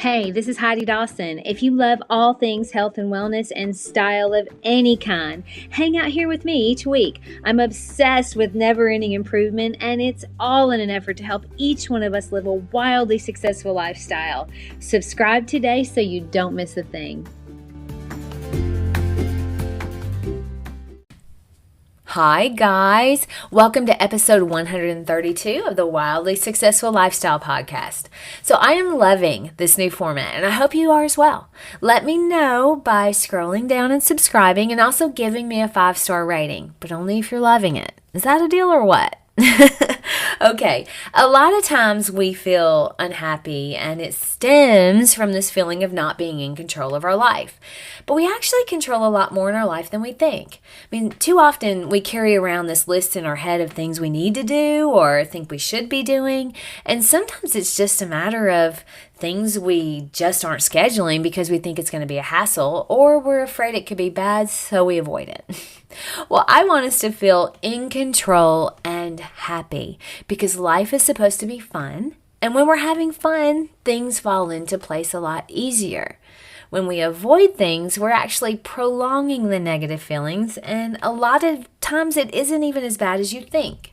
Hey, this is Heidi Dawson. If you love all things health and wellness and style of any kind, hang out here with me each week. I'm obsessed with never-ending improvement, and it's all in an effort to help each one of us live a wildly successful lifestyle. Subscribe today so you don't miss a thing. Hi guys, welcome to episode 132 of the Wildly Successful Lifestyle Podcast. So I am loving this new format and I hope you are as well. Let me know by scrolling down and subscribing and also giving me a 5-star rating, but only if you're loving it. Is that a deal or what? Okay, a lot of times we feel unhappy and it stems from this feeling of not being in control of our life. But we actually control a lot more in our life than we think. I mean, too often we carry around this list in our head of things we need to do or think we should be doing. And sometimes it's just a matter of things we just aren't scheduling because we think it's going to be a hassle or we're afraid it could be bad, so we avoid it. Well, I want us to feel in control and happy because life is supposed to be fun. And when we're having fun, things fall into place a lot easier. When we avoid things, we're actually prolonging the negative feelings, and a lot of times it isn't even as bad as you think.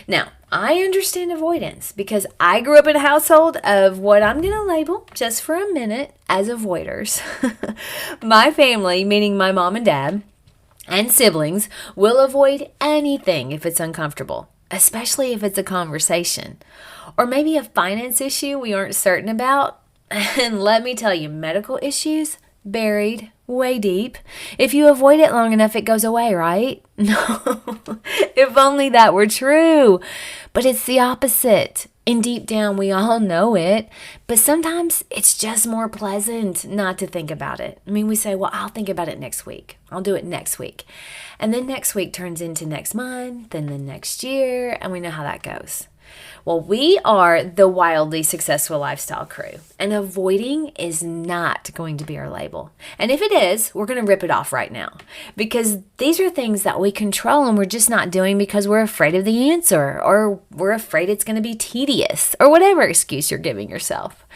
Now, I understand avoidance because I grew up in a household of what I'm going to label, just for a minute, as avoiders. My family, meaning my mom and dad, and siblings, will avoid anything if it's uncomfortable, especially if it's a conversation. Or maybe a finance issue we aren't certain about. And let me tell you, medical issues, buried way deep. If you avoid it long enough, it goes away, right? No, if only that were true. But it's the opposite. And deep down, we all know it. But sometimes it's just more pleasant not to think about it. I mean, we say, well, I'll think about it next week. I'll do it next week. And then next week turns into next month, then the next year, and we know how that goes. Well, we are the Wildly Successful Lifestyle crew, and avoiding is not going to be our label. And if it is, we're going to rip it off right now because these are things that we control and we're just not doing because we're afraid of the answer or we're afraid it's going to be tedious or whatever excuse you're giving yourself.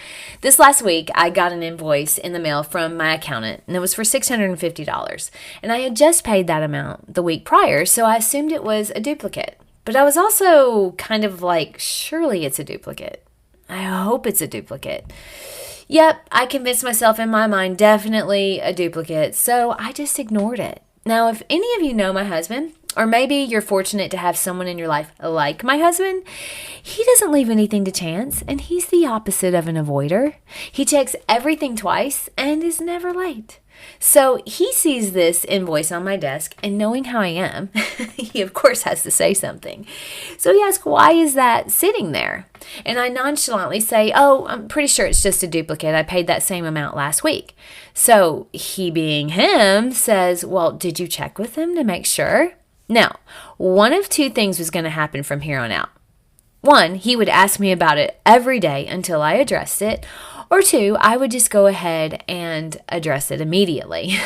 This last week, I got an invoice in the mail from my accountant, and it was for $650. And I had just paid that amount the week prior, so I assumed it was a duplicate. But I was also kind of like, surely it's a duplicate. I hope it's a duplicate. Yep, I convinced myself in my mind, definitely a duplicate. So I just ignored it. Now, if any of you know my husband, or maybe you're fortunate to have someone in your life like my husband, he doesn't leave anything to chance, and he's the opposite of an avoider. He checks everything twice and is never late. So he sees this invoice on my desk, and knowing how I am, he of course has to say something. So he asks, why is that sitting there? And I nonchalantly say, oh, I'm pretty sure it's just a duplicate. I paid that same amount last week. So he, being him, says, well, did you check with him to make sure? Now, one of two things was going to happen from here on out. One, he would ask me about it every day until I addressed it. Or two, I would just go ahead and address it immediately.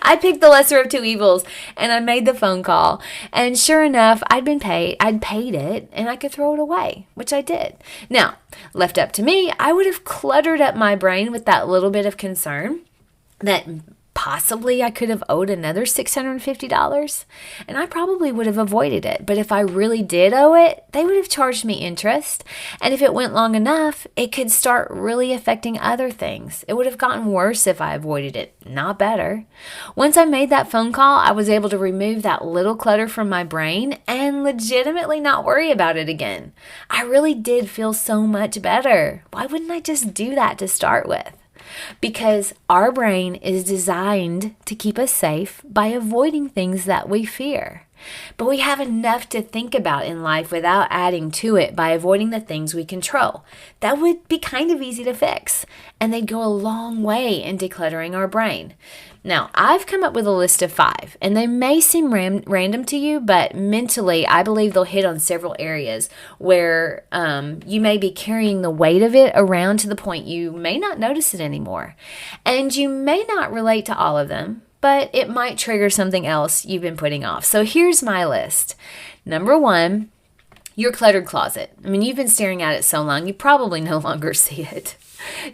I picked the lesser of two evils and I made the phone call. And sure enough, I'd paid it and I could throw it away, which I did. Now, left up to me, I would have cluttered up my brain with that little bit of concern that possibly I could have owed another $650, and I probably would have avoided it. But if I really did owe it, they would have charged me interest. And if it went long enough, it could start really affecting other things. It would have gotten worse if I avoided it, not better. Once I made that phone call, I was able to remove that little clutter from my brain and legitimately not worry about it again. I really did feel so much better. Why wouldn't I just do that to start with? Because our brain is designed to keep us safe by avoiding things that we fear. But we have enough to think about in life without adding to it by avoiding the things we control. That would be kind of easy to fix, and they'd go a long way in decluttering our brain. Now, I've come up with a list of 5, and they may seem random to you, but mentally, I believe they'll hit on several areas where you may be carrying the weight of it around to the point you may not notice it anymore. And you may not relate to all of them, but it might trigger something else you've been putting off. So here's my list. Number 1, your cluttered closet. I mean, you've been staring at it so long, you probably no longer see it.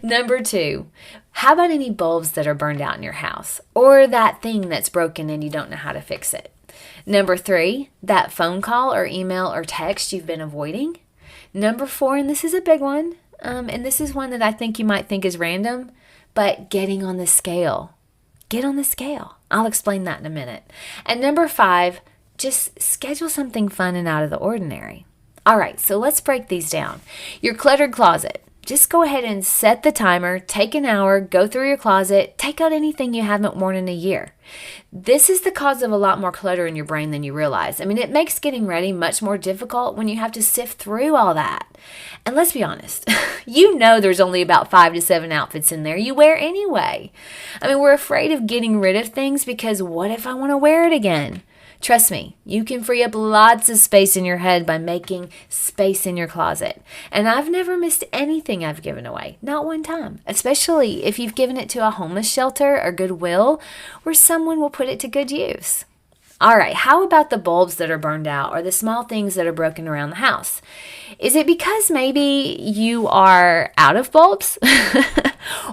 Number 2, how about any bulbs that are burned out in your house or that thing that's broken and you don't know how to fix it? Number 3, that phone call or email or text you've been avoiding. Number 4, and this is a big one, and this is one that I think you might think is random, but getting on the scale. Get on the scale. I'll explain that in a minute. And number 5, just schedule something fun and out of the ordinary. All right, so let's break these down. Your cluttered closet. Just go ahead and set the timer, take an hour, go through your closet, take out anything you haven't worn in a year. This is the cause of a lot more clutter in your brain than you realize. I mean, it makes getting ready much more difficult when you have to sift through all that. And let's be honest, you know there's only about 5 to 7 outfits in there you wear anyway. I mean, we're afraid of getting rid of things because what if I want to wear it again? Trust me, you can free up lots of space in your head by making space in your closet. And I've never missed anything I've given away, not one time, especially if you've given it to a homeless shelter or Goodwill where someone will put it to good use. All right, how about the bulbs that are burned out or the small things that are broken around the house? Is it because maybe you are out of bulbs?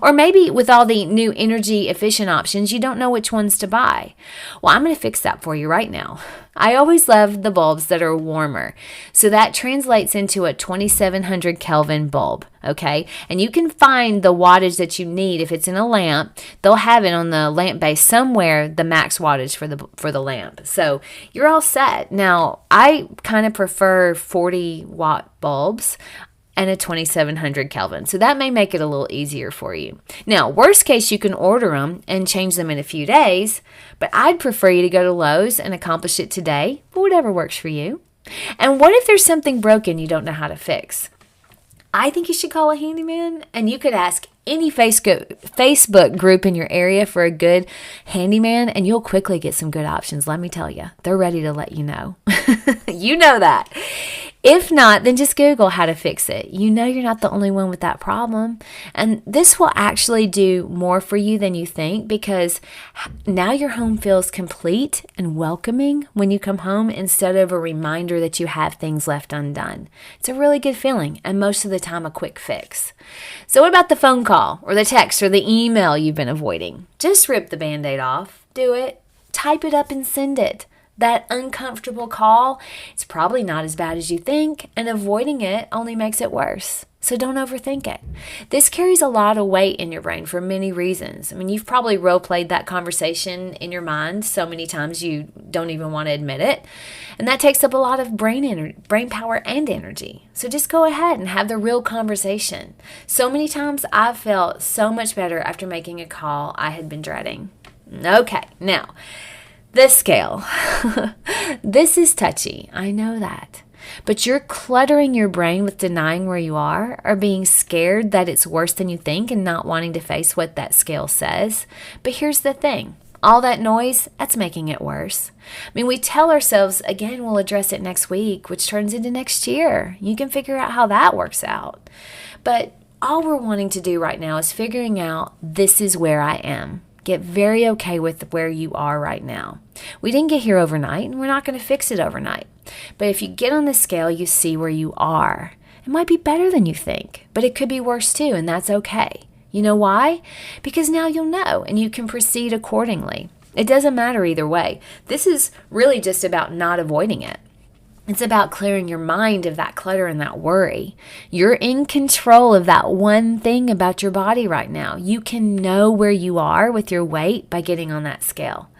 Or maybe with all the new energy efficient options, you don't know which ones to buy. Well, I'm going to fix that for you right now. I always love the bulbs that are warmer. So that translates into a 2700 Kelvin bulb, okay? And you can find the wattage that you need if it's in a lamp. They'll have it on the lamp base somewhere, the max wattage for the lamp. So you're all set. Now, I kind of prefer 40 watt bulbs and a 2700 Kelvin. So that may make it a little easier for you. Now, worst case, you can order them and change them in a few days, but I'd prefer you to go to Lowe's and accomplish it today, but whatever works for you. And what if there's something broken you don't know how to fix? I think you should call a handyman, and you could ask any Facebook group in your area for a good handyman, and you'll quickly get some good options. Let me tell you, they're ready to let you know. You know that. If not, then just Google how to fix it. You know you're not the only one with that problem. And this will actually do more for you than you think because now your home feels complete and welcoming when you come home instead of a reminder that you have things left undone. It's a really good feeling and most of the time a quick fix. So what about the phone call or the text or the email you've been avoiding? Just rip the Band-Aid off. Do it. Type it up and send it. That uncomfortable call, it's probably not as bad as you think, and avoiding it only makes it worse. So don't overthink it. This carries a lot of weight in your brain for many reasons. I mean, you've probably role-played that conversation in your mind so many times you don't even want to admit it. And that takes up a lot of brain power and energy. So just go ahead and have the real conversation. So many times I've felt so much better after making a call I had been dreading. Okay, now, the scale. This is touchy. I know that. But you're cluttering your brain with denying where you are or being scared that it's worse than you think and not wanting to face what that scale says. But here's the thing. All that noise, that's making it worse. I mean, we tell ourselves, again, we'll address it next week, which turns into next year. You can figure out how that works out. But all we're wanting to do right now is figuring out this is where I am. Get very okay with where you are right now. We didn't get here overnight, and we're not going to fix it overnight. But if you get on the scale, you see where you are. It might be better than you think, but it could be worse too, and that's okay. You know why? Because now you'll know, and you can proceed accordingly. It doesn't matter either way. This is really just about not avoiding it. It's about clearing your mind of that clutter and that worry. You're in control of that one thing about your body right now. You can know where you are with your weight by getting on that scale.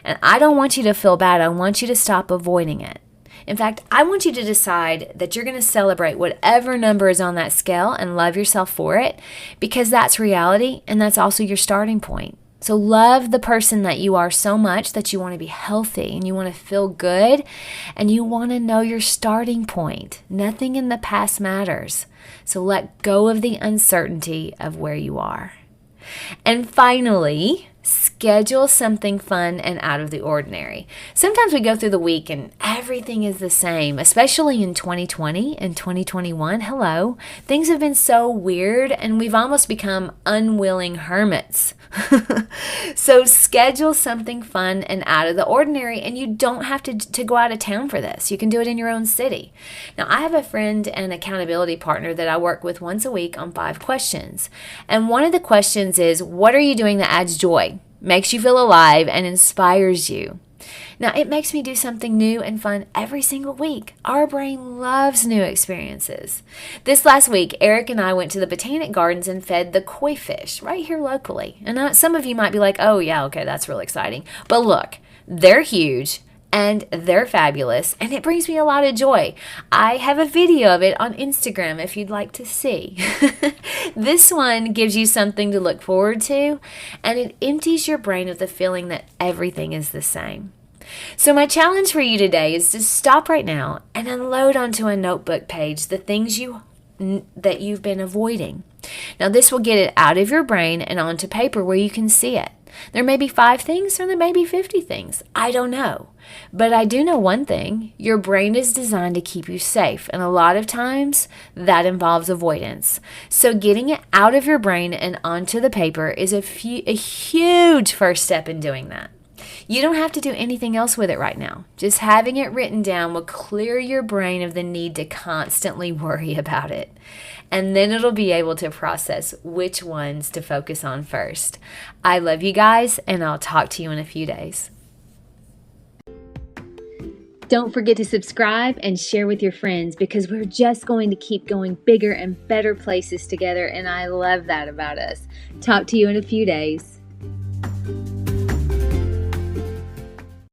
And I don't want you to feel bad. I want you to stop avoiding it. In fact, I want you to decide that you're going to celebrate whatever number is on that scale and love yourself for it because that's reality and that's also your starting point. So love the person that you are so much that you want to be healthy and you want to feel good and you want to know your starting point. Nothing in the past matters. So let go of the uncertainty of where you are. And finally, schedule something fun and out of the ordinary. Sometimes we go through the week and everything is the same, especially in 2020 and 2021. Hello. Things have been so weird and we've almost become unwilling hermits. So schedule something fun and out of the ordinary, and you don't have to go out of town for this. You can do it in your own city. Now, I have a friend and accountability partner that I work with once a week on 5 questions. And one of the questions is, what are you doing that adds joy, makes you feel alive, and inspires you? Now, it makes me do something new and fun every single week. Our brain loves new experiences. This last week, Eric and I went to the Botanic Gardens and fed the koi fish right here locally. And some of you might be like, oh, yeah, okay, that's really exciting. But look, they're huge and they're fabulous, and it brings me a lot of joy. I have a video of it on Instagram if you'd like to see. This one gives you something to look forward to, and it empties your brain of the feeling that everything is the same. So my challenge for you today is to stop right now and unload onto a notebook page the things that you've been avoiding. Now this will get it out of your brain and onto paper where you can see it. There may be 5 things or there may be 50 things. I don't know. But I do know one thing. Your brain is designed to keep you safe. And a lot of times that involves avoidance. So getting it out of your brain and onto the paper is a huge first step in doing that. You don't have to do anything else with it right now. Just having it written down will clear your brain of the need to constantly worry about it. And then it'll be able to process which ones to focus on first. I love you guys, and I'll talk to you in a few days. Don't forget to subscribe and share with your friends, because we're just going to keep going bigger and better places together, and I love that about us. Talk to you in a few days.